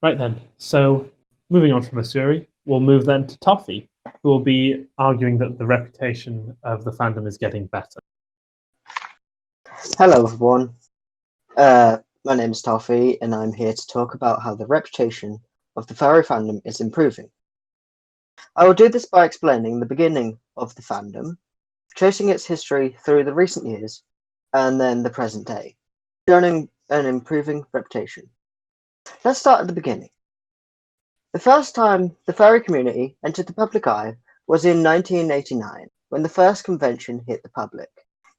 Right then, so moving on from Missouri, we'll move then to Toffee, who will be arguing that the reputation of the fandom is getting better. Hello everyone, my name is Toffee and I'm here to talk about how the reputation of the furry fandom is improving. I will do this by explaining the beginning of the fandom, tracing its history through the recent years, and then the present day, showing an improving reputation. Let's start at the beginning. The first time the furry community entered the public eye was in 1989, when the first convention hit the public.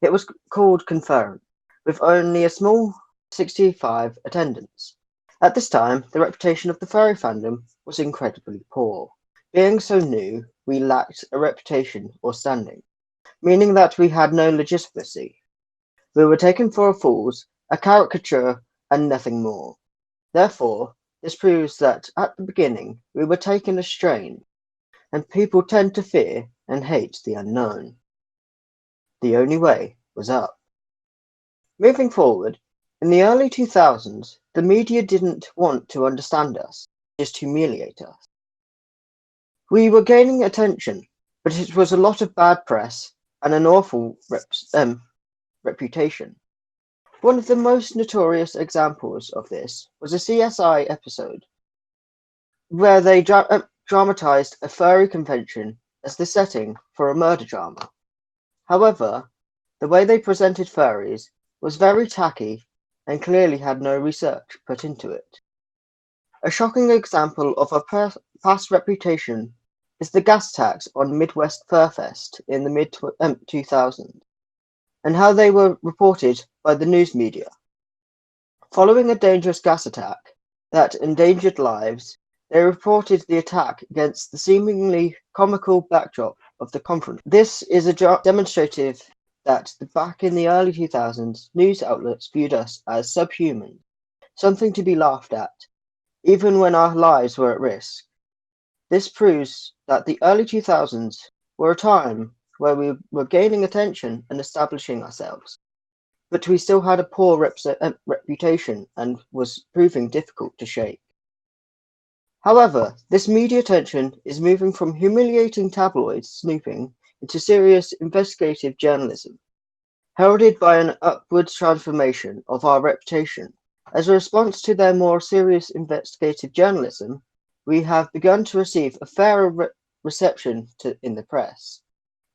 It was called Furry, with only a small 65 attendance. At this time, the reputation of the furry fandom was incredibly poor. Being so new, we lacked a reputation or standing, meaning that we had no legitimacy. We were taken for fools, a caricature, and nothing more. Therefore, this proves that at the beginning we were taken astray, and people tend to fear and hate the unknown. The only way was up. Moving forward, in the early 2000s, the media didn't want to understand us, just humiliate us. We were gaining attention, but it was a lot of bad press and an awful reputation. One of the most notorious examples of this was a CSI episode where they dramatized a furry convention as the setting for a murder drama. However, the way they presented furries was very tacky and clearly had no research put into it. A shocking example of a past reputation is the gas tax on Midwest Furfest in the mid-2000s, and how they were reported by the news media. Following a dangerous gas attack that endangered lives, they reported the attack against the seemingly comical backdrop of the conference. This is a demonstrative that back in the early 2000s, news outlets viewed us as subhuman, something to be laughed at, even when our lives were at risk. This proves that the early 2000s were a time where we were gaining attention and establishing ourselves, but we still had a poor reputation and was proving difficult to shake. However, this media attention is moving from humiliating tabloid snooping into serious investigative journalism, heralded by an upwards transformation of our reputation. As a response to their more serious investigative journalism, we have begun to receive a fairer reception in the press.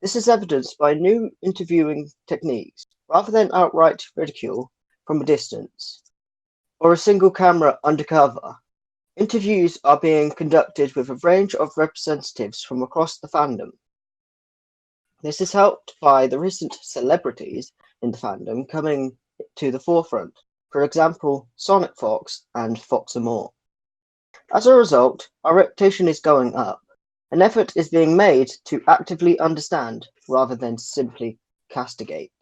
This is evidenced by new interviewing techniques, rather than outright ridicule from a distance, or a single camera undercover. Interviews are being conducted with a range of representatives from across the fandom. This is helped by the recent celebrities in the fandom coming to the forefront, for example, Sonic Fox and Foxamore. As a result, our reputation is going up. An effort is being made to actively understand rather than simply castigate.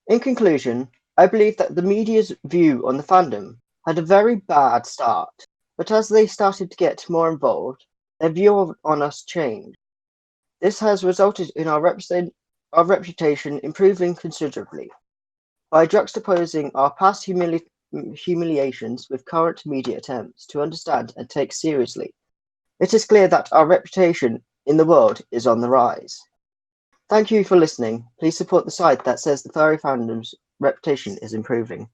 In conclusion, I believe that the media's view on the fandom had a very bad start, but as they started to get more involved, their view on us changed. This has resulted in our reputation improving considerably. By juxtaposing our past humiliations with current media attempts to understand and take seriously, it is clear that our reputation in the world is on the rise. Thank you for listening. Please support the site that says the furry fandom's reputation is improving.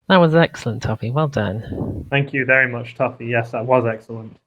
That was excellent, Toffee. Well done. Thank you very much, Toffee. Yes, that was excellent.